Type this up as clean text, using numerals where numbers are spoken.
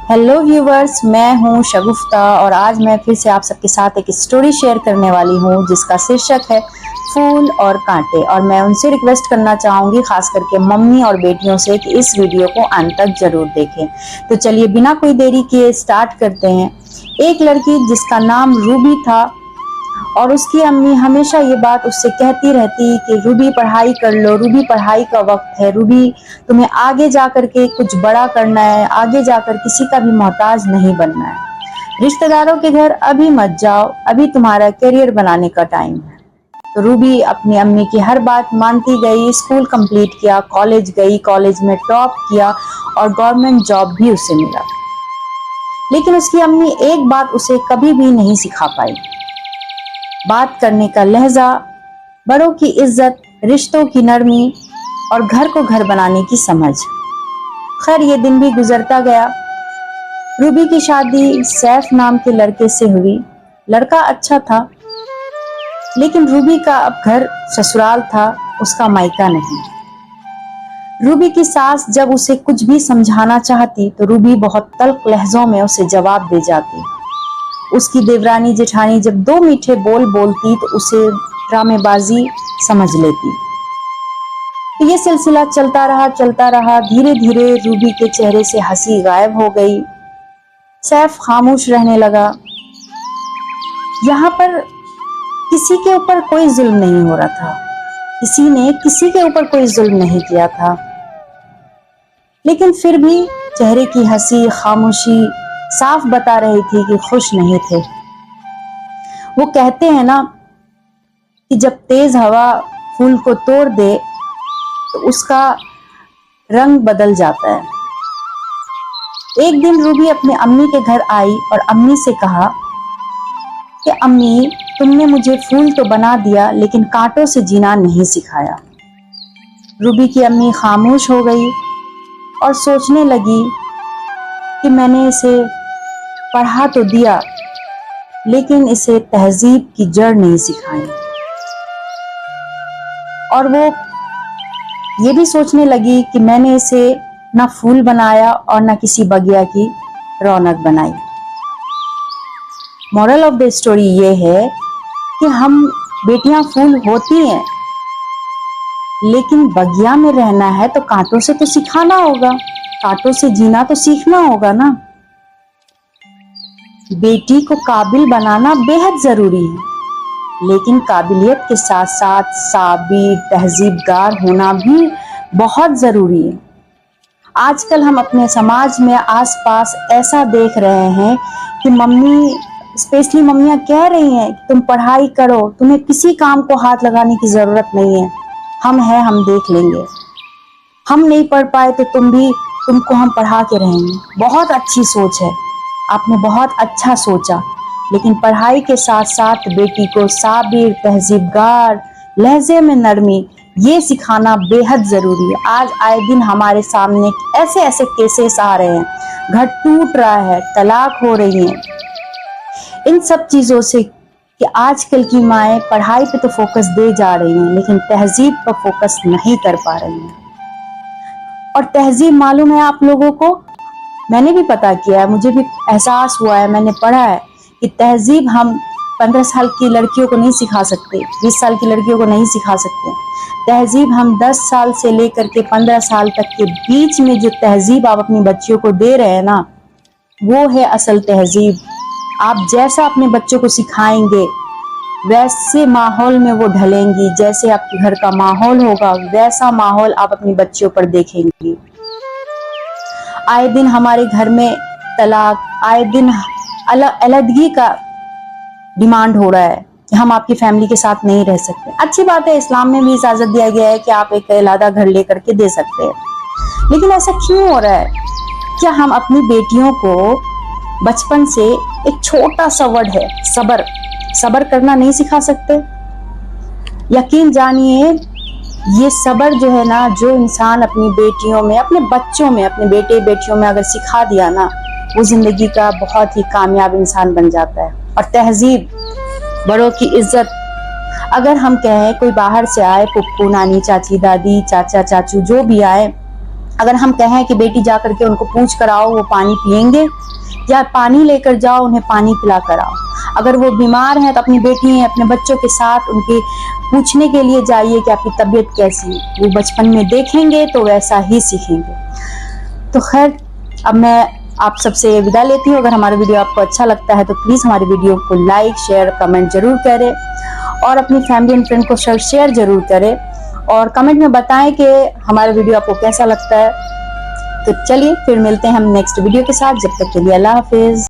Hello viewers, मैं हूं शगुफ्ता और आज मैं फिर से आप सबके साथ एक स्टोरी शेयर करने वाली हूं जिसका शीर्षक है फूल और कांटे। और मैं उनसे रिक्वेस्ट करना चाहूंगी, खास करके मम्मी और बेटियों से, कि इस वीडियो को अंत तक जरूर देखें। तो चलिए बिना कोई देरी किए स्टार्ट करते हैं। एक लड़की जिसका नाम रूबी था और उसकी अम्मी हमेशा ये बात उससे कहती रहती कि रूबी पढ़ाई कर लो, रूबी पढ़ाई का वक्त है, रूबी तुम्हें आगे जाकर के कुछ बड़ा करना है, आगे जाकर किसी का भी मोहताज नहीं बनना है, रिश्तेदारों के घर अभी मत जाओ, अभी तुम्हारा करियर बनाने का टाइम है। तो रूबी अपनी अम्मी की हर बात मानती गई, स्कूल कंप्लीट किया, कॉलेज गई, कॉलेज में टॉप किया और गवर्नमेंट जॉब भी उसे मिला। लेकिन उसकी अम्मी एक बात उसे कभी भी नहीं सिखा पाई, बात करने का लहजा, बड़ों की इज्जत, रिश्तों की नरमी और घर को घर बनाने की समझ। खैर ये दिन भी गुजरता गया। रूबी की शादी सैफ नाम के लड़के से हुई। लड़का अच्छा था, लेकिन रूबी का अब घर ससुराल था, उसका मायका नहीं। रूबी की सास जब उसे कुछ भी समझाना चाहती तो रूबी बहुत तल्ख लहजों में उसे जवाब दे जाती। उसकी देवरानी जेठानी जब दो मीठे बोल बोलती तो उसे ड्रामेबाजी समझ लेती। तो ये सिलसिला चलता रहा। धीरे धीरे रूबी के चेहरे से हंसी गायब हो गई। सैफ खामोश रहने लगा। यहाँ पर किसी के ऊपर कोई जुल्म नहीं हो रहा था, किसी ने किसी के ऊपर कोई जुल्म नहीं किया था, लेकिन फिर भी चेहरे की हंसी, खामोशी साफ बता रही थी कि खुश नहीं थे। वो कहते हैं ना कि जब तेज हवा फूल को तोड़ दे तो उसका रंग बदल जाता है। एक दिन रूबी अपने अम्मी के घर आई और अम्मी से कहा कि अम्मी, तुमने मुझे फूल तो बना दिया लेकिन कांटों से जीना नहीं सिखाया। रूबी की अम्मी खामोश हो गई और सोचने लगी कि मैंने इसे पढ़ा तो दिया लेकिन इसे तहजीब की जड़ नहीं सिखाई। और वो ये भी सोचने लगी कि मैंने इसे ना फूल बनाया और ना किसी बगिया की रौनक बनाई। मॉरल ऑफ द स्टोरी ये है कि हम बेटियां फूल होती हैं, लेकिन बगिया में रहना है तो कांटों से तो सिखाना होगा, कांटों से जीना तो सीखना होगा ना। बेटी को काबिल बनाना बेहद जरूरी है, लेकिन काबिलियत के साथ साथ साबिर, तहजीबगार होना भी बहुत जरूरी है। आजकल हम अपने समाज में आसपास ऐसा देख रहे हैं कि मम्मी, स्पेशली मम्मियां कह रही हैं कि तुम पढ़ाई करो, तुम्हें किसी काम को हाथ लगाने की जरूरत नहीं है, हम हैं, हम देख लेंगे, हम नहीं पढ़ पाए तो तुमको हम पढ़ा के रहेंगे। बहुत अच्छी सोच है, आपने बहुत अच्छा सोचा, लेकिन पढ़ाई के साथ साथ बेटी को साबिर, तहजीबगार, लहजे में नरमी, ये सिखाना बेहद जरूरी है। आज आए दिन हमारे सामने ऐसे ऐसे केसेस आ रहे हैं, घर टूट रहा है, तलाक हो रही है। इन सब चीजों से कि आजकल की माएँ पढ़ाई पे तो फोकस दे जा रही हैं लेकिन तहजीब पर फोकस नहीं कर पा रही हैं। और तहजीब मालूम है आप लोगों को, मैंने भी पता किया है, मुझे भी एहसास हुआ है, मैंने पढ़ा है कि तहजीब हम 15 साल की लड़कियों को नहीं सिखा सकते, 20 साल की लड़कियों को नहीं सिखा सकते। तहजीब हम 10 साल से लेकर के 15 साल तक के बीच में जो तहजीब आप अपनी बच्चियों को दे रहे हैं ना, वो है असल तहजीब। आप जैसा अपने बच्चों को सिखाएंगे वैसे माहौल में वो ढलेंगी, जैसे आपके घर का माहौल होगा वैसा माहौल आप अपनी बच्चियों पर देखेंगी। आए दिन हमारे घर में तलाक, आए दिन अलग-अलगी का डिमांड हो रहा है कि हम आपकी फैमिली के साथ नहीं रह सकते। अच्छी बात है, इस्लाम में भी इजाजत दिया गया है कि आप एक अलग घर लेकर के दे सकते हैं, लेकिन ऐसा क्यों हो रहा है? क्या हम अपनी बेटियों को बचपन से, एक छोटा सा वर्ड है सबर, सबर करना नहीं सिखा सकते? यकीन जानिए, ये सबर जो है ना, जो इंसान अपनी बेटियों में, अपने बच्चों में, अपने बेटे बेटियों में अगर सिखा दिया ना, वो जिंदगी का बहुत ही कामयाब इंसान बन जाता है। और तहजीब, बड़ों की इज्जत, अगर हम कहें कोई बाहर से आए, पुप्पू, नानी, चाची, दादी, चाचा, चाचू जो भी आए, अगर हम कहें कि बेटी जा करके उनको पूछ कर आओ वो पानी पियेंगे, या पानी लेकर जाओ उन्हें पानी पिला कर आओ। अगर वो बीमार हैं तो अपनी बेटी अपने बच्चों के साथ उनके पूछने के लिए जाइए कि आपकी तबीयत कैसी है। वो बचपन में देखेंगे तो वैसा ही सीखेंगे। तो खैर अब मैं आप सबसे विदा लेती हूँ। अगर हमारा वीडियो आपको अच्छा लगता है तो प्लीज़ हमारे वीडियो को लाइक शेयर कमेंट जरूर करें और अपनी फैमिली एंड फ्रेंड को शेयर जरूर करें और कमेंट में बताएं कि हमारा वीडियो आपको कैसा लगता है। तो चलिए फिर मिलते हैं हम नेक्स्ट वीडियो के साथ। जब तक के लिए अल्लाह हाफिज।